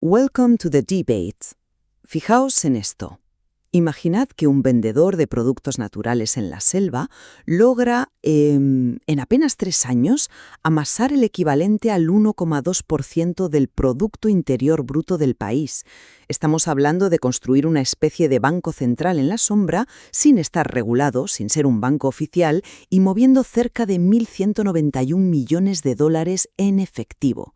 Welcome to the debate. Fijaos en esto. Imaginad que un vendedor de productos naturales en la selva logra, en apenas 3 años, amasar el equivalente al 1,2% del Producto Interior Bruto del país. Estamos hablando de construir una especie de banco central en la sombra, sin estar regulado, sin ser un banco oficial, y moviendo cerca de 1.191 millones de dólares en efectivo.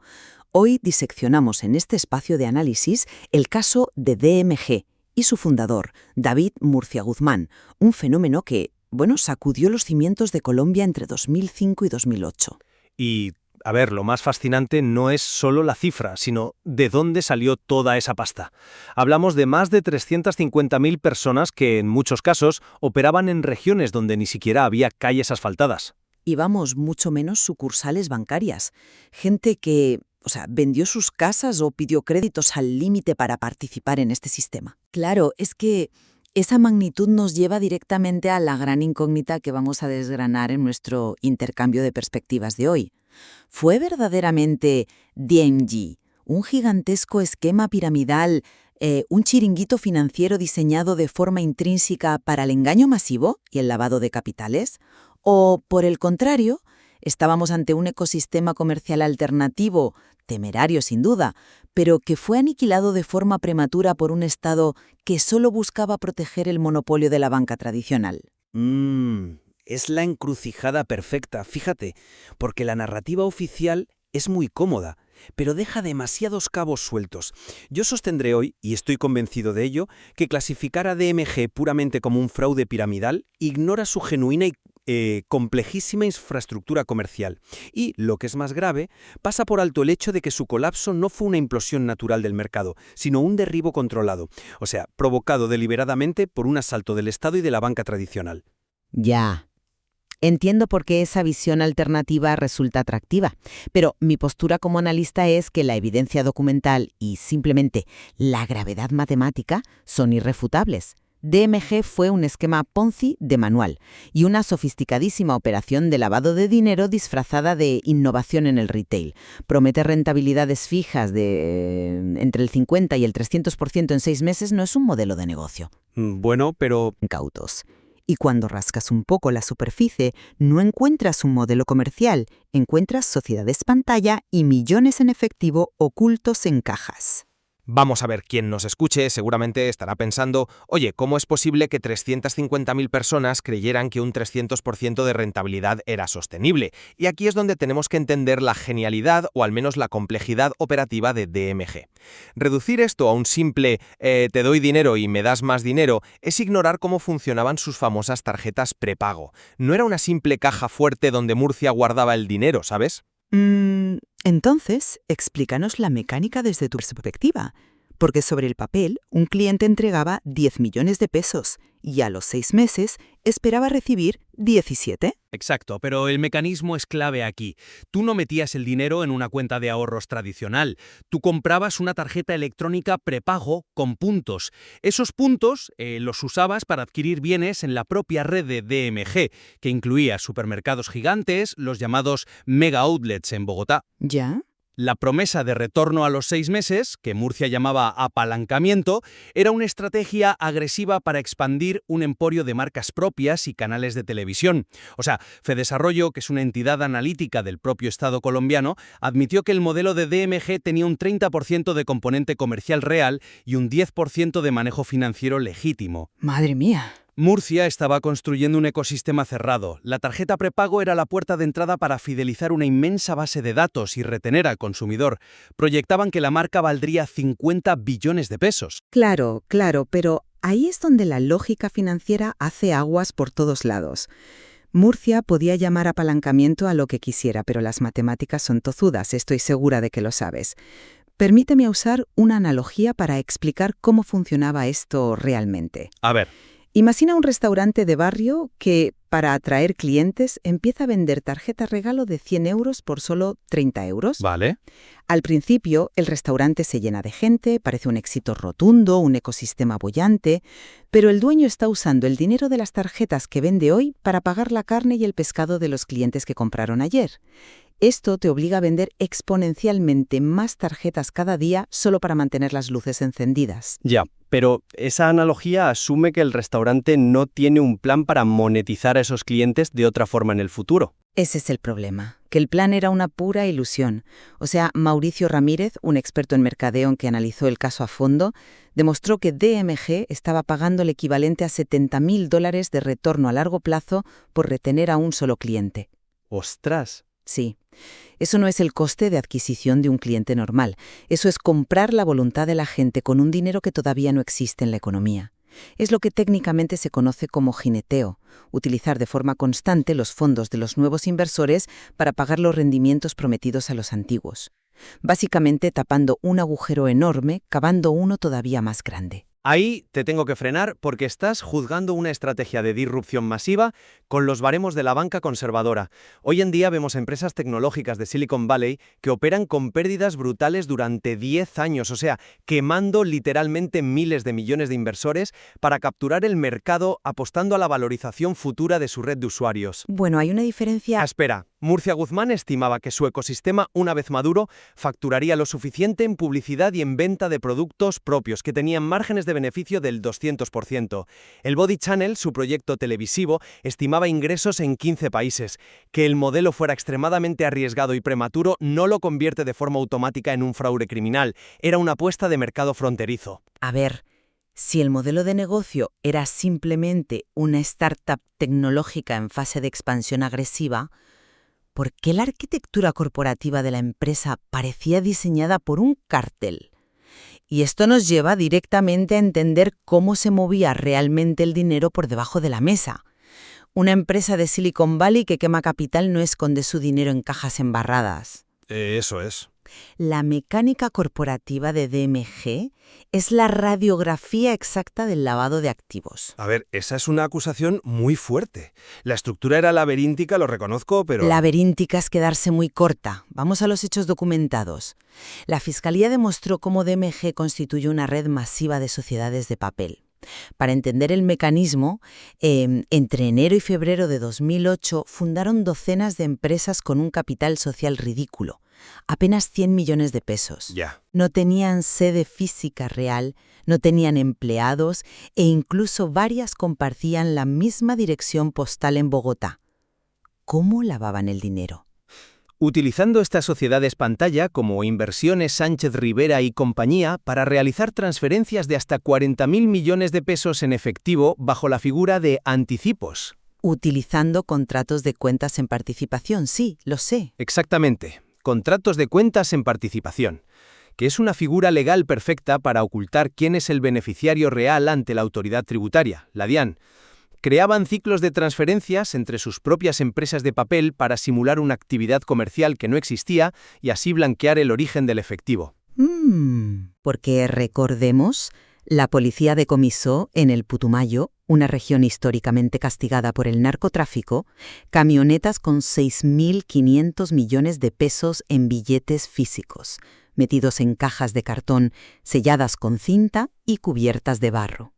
Hoy diseccionamos en este espacio de análisis el caso de DMG y su fundador, David Murcia Guzmán, un fenómeno que, sacudió los cimientos de Colombia entre 2005 y 2008. Y, lo más fascinante no es solo la cifra, sino de dónde salió toda esa pasta. Hablamos de más de 350.000 personas que, en muchos casos, operaban en regiones donde ni siquiera había calles asfaltadas. Y mucho menos sucursales bancarias. Gente que vendió sus casas o pidió créditos al límite para participar en este sistema. Claro, es que esa magnitud nos lleva directamente a la gran incógnita que vamos a desgranar en nuestro intercambio de perspectivas de hoy. ¿Fue verdaderamente DMG un gigantesco esquema piramidal, un chiringuito financiero diseñado de forma intrínseca para el engaño masivo y el lavado de capitales? ¿O, por el contrario, estábamos ante un ecosistema comercial alternativo, temerario sin duda, pero que fue aniquilado de forma prematura por un Estado que solo buscaba proteger el monopolio de la banca tradicional? Es la encrucijada perfecta, fíjate, porque la narrativa oficial es muy cómoda, pero deja demasiados cabos sueltos. Yo sostendré hoy, y estoy convencido de ello, que clasificar a DMG puramente como un fraude piramidal ignora su genuina y complejísima infraestructura comercial. Y, lo que es más grave, pasa por alto el hecho de que su colapso no fue una implosión natural del mercado, sino un derribo controlado, provocado deliberadamente por un asalto del Estado y de la banca tradicional. Ya. Entiendo por qué esa visión alternativa resulta atractiva, pero mi postura como analista es que la evidencia documental y simplemente la gravedad matemática son irrefutables. DMG fue un esquema Ponzi de manual y una sofisticadísima operación de lavado de dinero disfrazada de innovación en el retail. Promete rentabilidades fijas de entre el 50 y el 300% en 6 meses no es un modelo de negocio. Pero Cautos. Y cuando rascas un poco la superficie, no encuentras un modelo comercial, encuentras sociedades pantalla y millones en efectivo ocultos en cajas. Vamos a ver, quien nos escuche seguramente estará pensando, oye, ¿cómo es posible que 350.000 personas creyeran que un 300% de rentabilidad era sostenible? Y aquí es donde tenemos que entender la genialidad o al menos la complejidad operativa de DMG. Reducir esto a un simple te doy dinero y me das más dinero es ignorar cómo funcionaban sus famosas tarjetas prepago. No era una simple caja fuerte donde Murcia guardaba el dinero, ¿sabes? Entonces, explícanos la mecánica desde tu perspectiva, porque sobre el papel un cliente entregaba 10 millones de pesos y a los 6 meses esperaba recibir 17. Exacto, pero el mecanismo es clave aquí. Tú no metías el dinero en una cuenta de ahorros tradicional. Tú comprabas una tarjeta electrónica prepago con puntos. Esos puntos los usabas para adquirir bienes en la propia red de DMG, que incluía supermercados gigantes, los llamados mega outlets en Bogotá. ¿Ya? La promesa de retorno a los 6 meses, que Murcia llamaba apalancamiento, era una estrategia agresiva para expandir un emporio de marcas propias y canales de televisión. Fedesarrollo, que es una entidad analítica del propio Estado colombiano, admitió que el modelo de DMG tenía un 30% de componente comercial real y un 10% de manejo financiero legítimo. ¡Madre mía! Murcia estaba construyendo un ecosistema cerrado. La tarjeta prepago era la puerta de entrada para fidelizar una inmensa base de datos y retener al consumidor. Proyectaban que la marca valdría 50 billones de pesos. Claro, pero ahí es donde la lógica financiera hace aguas por todos lados. Murcia podía llamar apalancamiento a lo que quisiera, pero las matemáticas son tozudas, estoy segura de que lo sabes. Permíteme usar una analogía para explicar cómo funcionaba esto realmente. A ver. Imagina un restaurante de barrio que, para atraer clientes, empieza a vender tarjeta regalo de 100 euros por solo 30 euros. Vale. Al principio, el restaurante se llena de gente, parece un éxito rotundo, un ecosistema boyante, pero el dueño está usando el dinero de las tarjetas que vende hoy para pagar la carne y el pescado de los clientes que compraron ayer. Esto te obliga a vender exponencialmente más tarjetas cada día solo para mantener las luces encendidas. Ya, pero esa analogía asume que el restaurante no tiene un plan para monetizar a esos clientes de otra forma en el futuro. Ese es el problema, que el plan era una pura ilusión. O sea, Mauricio Ramírez, un experto en mercadeo que analizó el caso a fondo, demostró que DMG estaba pagando el equivalente a $70.000 de retorno a largo plazo por retener a un solo cliente. ¡Ostras! Sí, eso no es el coste de adquisición de un cliente normal. Eso es comprar la voluntad de la gente con un dinero que todavía no existe en la economía. Es lo que técnicamente se conoce como jineteo, utilizar de forma constante los fondos de los nuevos inversores para pagar los rendimientos prometidos a los antiguos. Básicamente tapando un agujero enorme, cavando uno todavía más grande. Ahí te tengo que frenar porque estás juzgando una estrategia de disrupción masiva con los baremos de la banca conservadora. Hoy en día vemos empresas tecnológicas de Silicon Valley que operan con pérdidas brutales durante 10 años, o sea, quemando literalmente miles de millones de inversores para capturar el mercado apostando a la valorización futura de su red de usuarios. Bueno, hay una diferencia. Espera, Murcia Guzmán estimaba que su ecosistema, una vez maduro, facturaría lo suficiente en publicidad y en venta de productos propios, que tenían márgenes de beneficio del 200%. El Body Channel, su proyecto televisivo, estimaba ingresos en 15 países. Que el modelo fuera extremadamente arriesgado y prematuro no lo convierte de forma automática en un fraude criminal. Era una apuesta de mercado fronterizo. A ver, si el modelo de negocio era simplemente una startup tecnológica en fase de expansión agresiva, ¿por qué la arquitectura corporativa de la empresa parecía diseñada por un cártel? Y esto nos lleva directamente a entender cómo se movía realmente el dinero por debajo de la mesa. Una empresa de Silicon Valley que quema capital no esconde su dinero en cajas embarradas. Eso es. La mecánica corporativa de DMG es la radiografía exacta del lavado de activos. A ver, esa es una acusación muy fuerte. La estructura era laberíntica, lo reconozco, pero... Laberíntica es quedarse muy corta. Vamos a los hechos documentados. La Fiscalía demostró cómo DMG constituye una red masiva de sociedades de papel. Para entender el mecanismo, entre enero y febrero de 2008 fundaron docenas de empresas con un capital social ridículo, apenas 100 millones de pesos. Ya. No tenían sede física real, no tenían empleados e incluso varias compartían la misma dirección postal en Bogotá. ¿Cómo lavaban el dinero? Utilizando estas sociedades pantalla como Inversiones Sánchez Rivera y compañía para realizar transferencias de hasta 40.000 millones de pesos en efectivo bajo la figura de anticipos. Utilizando contratos de cuentas en participación, sí, lo sé. Exactamente, contratos de cuentas en participación, que es una figura legal perfecta para ocultar quién es el beneficiario real ante la autoridad tributaria, la DIAN. Creaban ciclos de transferencias entre sus propias empresas de papel para simular una actividad comercial que no existía y así blanquear el origen del efectivo. Porque recordemos, la policía decomisó en el Putumayo, una región históricamente castigada por el narcotráfico, camionetas con 6.500 millones de pesos en billetes físicos, metidos en cajas de cartón, selladas con cinta y cubiertas de barro.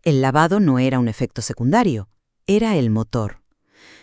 El lavado no era un efecto secundario, era el motor.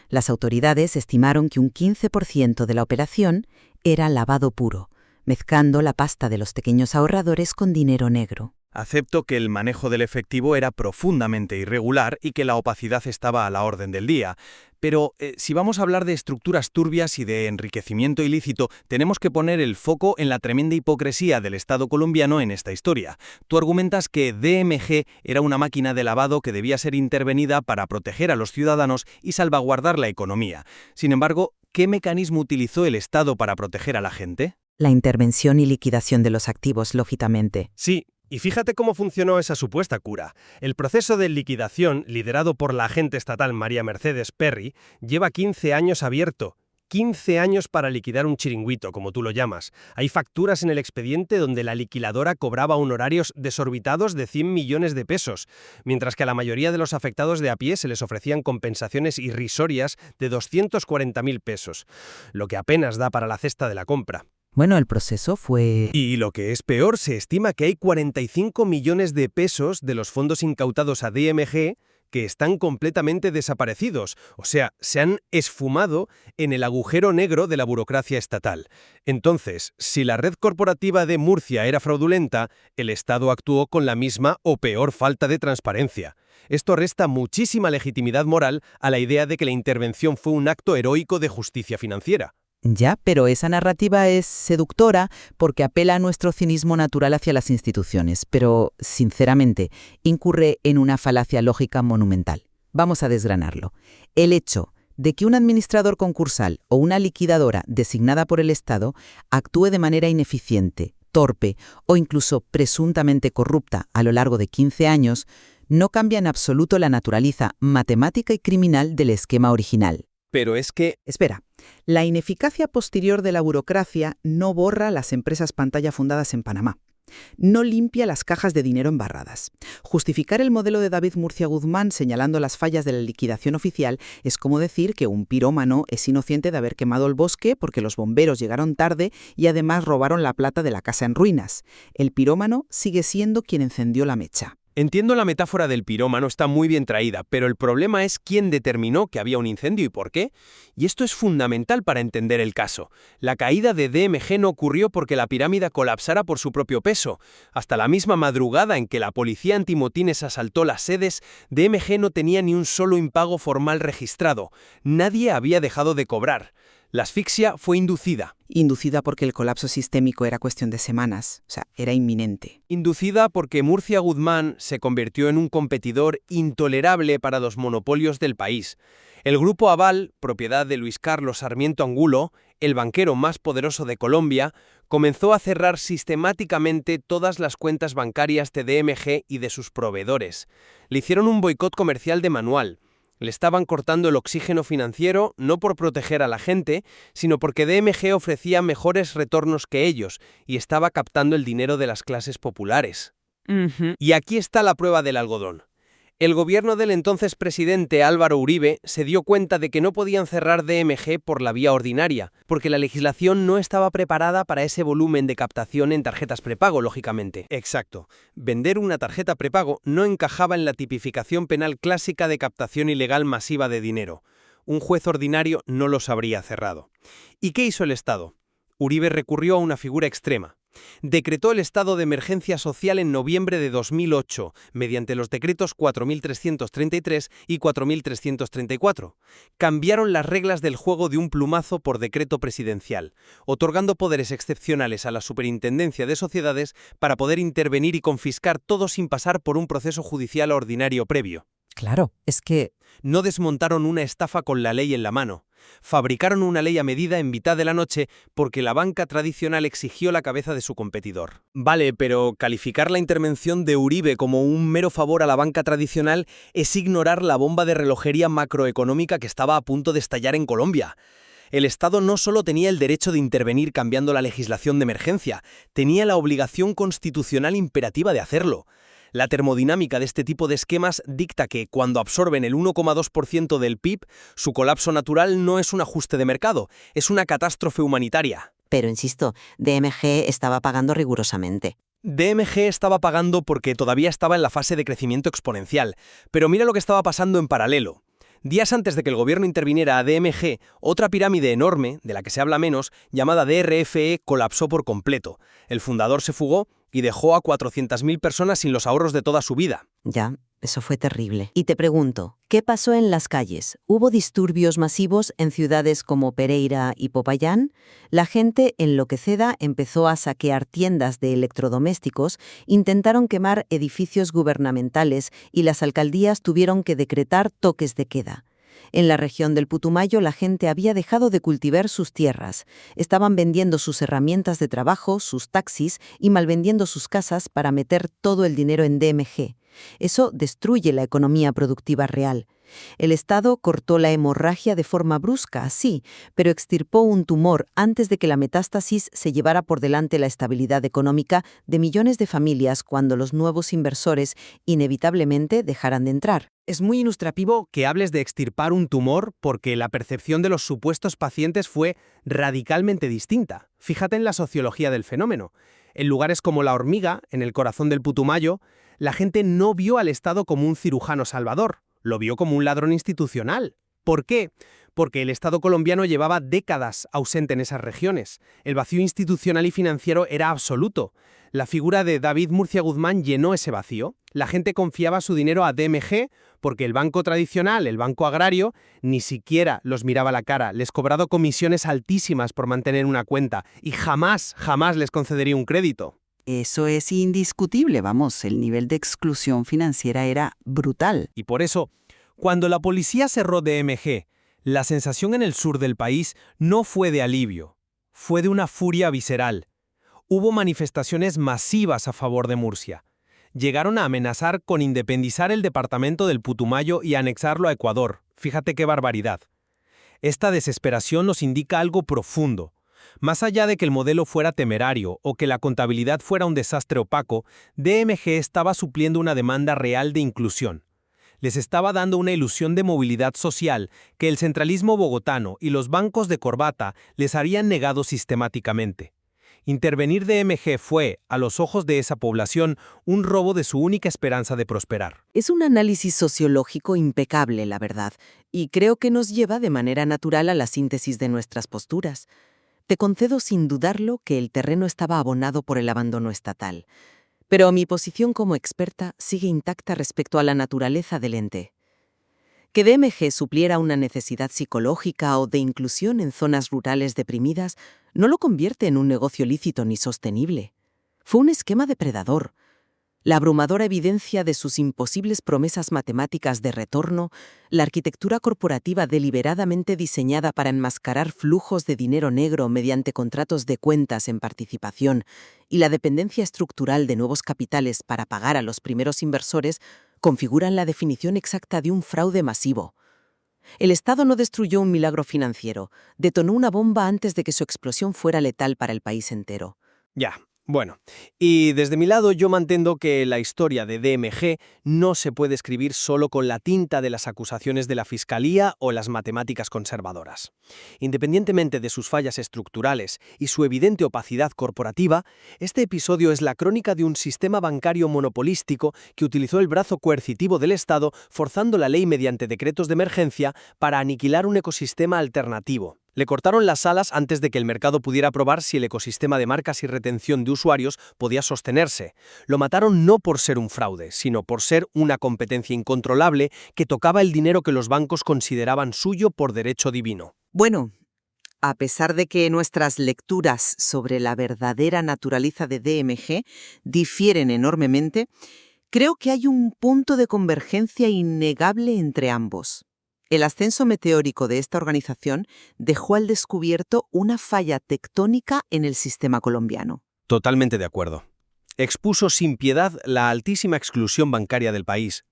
Las autoridades estimaron que un 15% de la operación era lavado puro, mezclando la pasta de los pequeños ahorradores con dinero negro. Acepto que el manejo del efectivo era profundamente irregular y que la opacidad estaba a la orden del día. Pero si vamos a hablar de estructuras turbias y de enriquecimiento ilícito, tenemos que poner el foco en la tremenda hipocresía del Estado colombiano en esta historia. Tú argumentas que DMG era una máquina de lavado que debía ser intervenida para proteger a los ciudadanos y salvaguardar la economía. Sin embargo, ¿qué mecanismo utilizó el Estado para proteger a la gente? La intervención y liquidación de los activos, lógicamente. Sí. Y fíjate cómo funcionó esa supuesta cura. El proceso de liquidación, liderado por la agente estatal María Mercedes Perry, lleva 15 años abierto. 15 años para liquidar un chiringuito, como tú lo llamas. Hay facturas en el expediente donde la liquidadora cobraba honorarios desorbitados de 100 millones de pesos, mientras que a la mayoría de los afectados de a pie se les ofrecían compensaciones irrisorias de 240.000 pesos, lo que apenas da para la cesta de la compra. Bueno, el proceso fue... Y lo que es peor, se estima que hay 45 millones de pesos de los fondos incautados a DMG que están completamente desaparecidos, o sea, se han esfumado en el agujero negro de la burocracia estatal. Entonces, si la red corporativa de Murcia era fraudulenta, el Estado actuó con la misma o peor falta de transparencia. Esto resta muchísima legitimidad moral a la idea de que la intervención fue un acto heroico de justicia financiera. Ya, pero esa narrativa es seductora porque apela a nuestro cinismo natural hacia las instituciones, pero, sinceramente, incurre en una falacia lógica monumental. Vamos a desgranarlo. El hecho de que un administrador concursal o una liquidadora designada por el Estado actúe de manera ineficiente, torpe o incluso presuntamente corrupta a lo largo de 15 años no cambia en absoluto la naturaleza matemática y criminal del esquema original. Pero es que... Espera, la ineficacia posterior de la burocracia no borra las empresas pantalla fundadas en Panamá. No limpia las cajas de dinero embarradas. Justificar el modelo de David Murcia Guzmán señalando las fallas de la liquidación oficial es como decir que un pirómano es inocente de haber quemado el bosque porque los bomberos llegaron tarde y además robaron la plata de la casa en ruinas. El pirómano sigue siendo quien encendió la mecha. Entiendo la metáfora del pirómano, está muy bien traída, pero el problema es quién determinó que había un incendio y por qué. Y esto es fundamental para entender el caso. La caída de DMG no ocurrió porque la pirámide colapsara por su propio peso. Hasta la misma madrugada en que la policía antimotines asaltó las sedes, DMG no tenía ni un solo impago formal registrado. Nadie había dejado de cobrar. La asfixia fue inducida. Inducida porque el colapso sistémico era cuestión de semanas, o sea, era inminente. Inducida porque Murcia Guzmán se convirtió en un competidor intolerable para los monopolios del país. El Grupo Aval, propiedad de Luis Carlos Sarmiento Angulo, el banquero más poderoso de Colombia, comenzó a cerrar sistemáticamente todas las cuentas bancarias de DMG y de sus proveedores. Le hicieron un boicot comercial de manual. Le estaban cortando el oxígeno financiero no por proteger a la gente, sino porque DMG ofrecía mejores retornos que ellos y estaba captando el dinero de las clases populares. Y aquí está la prueba del algodón. El gobierno del entonces presidente Álvaro Uribe se dio cuenta de que no podían cerrar DMG por la vía ordinaria, porque la legislación no estaba preparada para ese volumen de captación en tarjetas prepago, lógicamente. Exacto. Vender una tarjeta prepago no encajaba en la tipificación penal clásica de captación ilegal masiva de dinero. Un juez ordinario no los habría cerrado. ¿Y qué hizo el Estado? Uribe recurrió a una figura extrema. Decretó el estado de emergencia social en noviembre de 2008, mediante los decretos 4.333 y 4.334. Cambiaron las reglas del juego de un plumazo por decreto presidencial, otorgando poderes excepcionales a la Superintendencia de Sociedades para poder intervenir y confiscar todo sin pasar por un proceso judicial ordinario previo. Claro, es que... No desmontaron una estafa con la ley en la mano. Fabricaron una ley a medida en mitad de la noche porque la banca tradicional exigió la cabeza de su competidor. Vale, pero calificar la intervención de Uribe como un mero favor a la banca tradicional es ignorar la bomba de relojería macroeconómica que estaba a punto de estallar en Colombia. El Estado no solo tenía el derecho de intervenir cambiando la legislación de emergencia, tenía la obligación constitucional imperativa de hacerlo. La termodinámica de este tipo de esquemas dicta que, cuando absorben el 1,2% del PIB, su colapso natural no es un ajuste de mercado, es una catástrofe humanitaria. Pero, insisto, DMG estaba pagando rigurosamente. DMG estaba pagando porque todavía estaba en la fase de crecimiento exponencial, pero mira lo que estaba pasando en paralelo. Días antes de que el gobierno interviniera a DMG, otra pirámide enorme, de la que se habla menos, llamada DRFE, colapsó por completo. El fundador se fugó y dejó a 400.000 personas sin los ahorros de toda su vida. Ya, eso fue terrible. Y te pregunto, ¿qué pasó en las calles? ¿Hubo disturbios masivos en ciudades como Pereira y Popayán? La gente enloquecida empezó a saquear tiendas de electrodomésticos, intentaron quemar edificios gubernamentales y las alcaldías tuvieron que decretar toques de queda. En la región del Putumayo la gente había dejado de cultivar sus tierras, estaban vendiendo sus herramientas de trabajo, sus taxis y malvendiendo sus casas para meter todo el dinero en DMG. Eso destruye la economía productiva real. El Estado cortó la hemorragia de forma brusca, sí, pero extirpó un tumor antes de que la metástasis se llevara por delante la estabilidad económica de millones de familias cuando los nuevos inversores inevitablemente dejaran de entrar. Es muy ilustrativo que hables de extirpar un tumor porque la percepción de los supuestos pacientes fue radicalmente distinta. Fíjate en la sociología del fenómeno. En lugares como La Hormiga, en el corazón del Putumayo, la gente no vio al Estado como un cirujano salvador. lo vio como un ladrón institucional. ¿Por qué? Porque el Estado colombiano llevaba décadas ausente en esas regiones. El vacío institucional y financiero era absoluto. La figura de David Murcia Guzmán llenó ese vacío. La gente confiaba su dinero a DMG porque el banco tradicional, el banco agrario, ni siquiera los miraba a la cara. Les cobraba comisiones altísimas por mantener una cuenta y jamás les concedería un crédito. Eso es indiscutible, vamos, el nivel de exclusión financiera era brutal. Y por eso, cuando la policía cerró DMG, la sensación en el sur del país no fue de alivio, fue de una furia visceral. Hubo manifestaciones masivas a favor de Murcia. Llegaron a amenazar con independizar el departamento del Putumayo y anexarlo a Ecuador. Fíjate qué barbaridad. Esta desesperación nos indica algo profundo. Más allá de que el modelo fuera temerario o que la contabilidad fuera un desastre opaco, DMG estaba supliendo una demanda real de inclusión. Les estaba dando una ilusión de movilidad social que el centralismo bogotano y los bancos de corbata les harían negado sistemáticamente. Intervenir DMG fue, a los ojos de esa población, un robo de su única esperanza de prosperar. Es un análisis sociológico impecable, la verdad, y creo que nos lleva de manera natural a la síntesis de nuestras posturas. Te concedo sin dudarlo que el terreno estaba abonado por el abandono estatal. Pero mi posición como experta sigue intacta respecto a la naturaleza del ente. Que DMG supliera una necesidad psicológica o de inclusión en zonas rurales deprimidas no lo convierte en un negocio lícito ni sostenible. Fue un esquema depredador. La abrumadora evidencia de sus imposibles promesas matemáticas de retorno, la arquitectura corporativa deliberadamente diseñada para enmascarar flujos de dinero negro mediante contratos de cuentas en participación y la dependencia estructural de nuevos capitales para pagar a los primeros inversores configuran la definición exacta de un fraude masivo. El Estado no destruyó un milagro financiero, detonó una bomba antes de que su explosión fuera letal para el país entero. Ya. Bueno, y desde mi lado yo mantengo que la historia de DMG no se puede escribir solo con la tinta de las acusaciones de la Fiscalía o las matemáticas conservadoras. Independientemente de sus fallas estructurales y su evidente opacidad corporativa, este episodio es la crónica de un sistema bancario monopolístico que utilizó el brazo coercitivo del Estado forzando la ley mediante decretos de emergencia para aniquilar un ecosistema alternativo. Le cortaron las alas antes de que el mercado pudiera probar si el ecosistema de marcas y retención de usuarios podía sostenerse. Lo mataron no por ser un fraude, sino por ser una competencia incontrolable que tocaba el dinero que los bancos consideraban suyo por derecho divino. Bueno, a pesar de que nuestras lecturas sobre la verdadera naturaleza de DMG difieren enormemente, creo que hay un punto de convergencia innegable entre ambos. El ascenso meteórico de esta organización dejó al descubierto una falla tectónica en el sistema colombiano. Totalmente de acuerdo. Expuso sin piedad la altísima exclusión bancaria del país.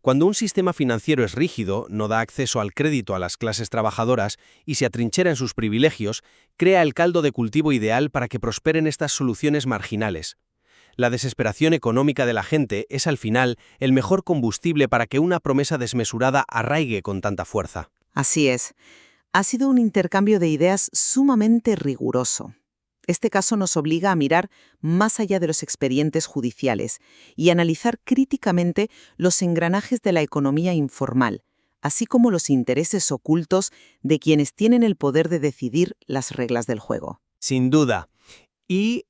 Cuando un sistema financiero es rígido, no da acceso al crédito a las clases trabajadoras y se atrinchera en sus privilegios, crea el caldo de cultivo ideal para que prosperen estas soluciones marginales. La desesperación económica de la gente es al final el mejor combustible para que una promesa desmesurada arraigue con tanta fuerza. Así es. Ha sido un intercambio de ideas sumamente riguroso. Este caso nos obliga a mirar más allá de los expedientes judiciales y analizar críticamente los engranajes de la economía informal, así como los intereses ocultos de quienes tienen el poder de decidir las reglas del juego. Sin duda. Y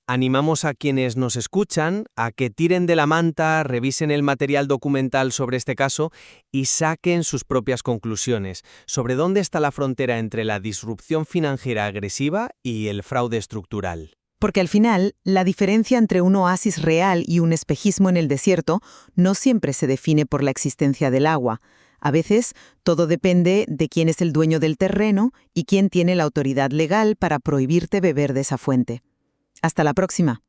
animamos a quienes nos escuchan a que tiren de la manta, revisen el material documental sobre este caso y saquen sus propias conclusiones sobre dónde está la frontera entre la disrupción financiera agresiva y el fraude estructural. Porque al final, la diferencia entre un oasis real y un espejismo en el desierto no siempre se define por la existencia del agua. A veces, todo depende de quién es el dueño del terreno y quién tiene la autoridad legal para prohibirte beber de esa fuente. Hasta la próxima.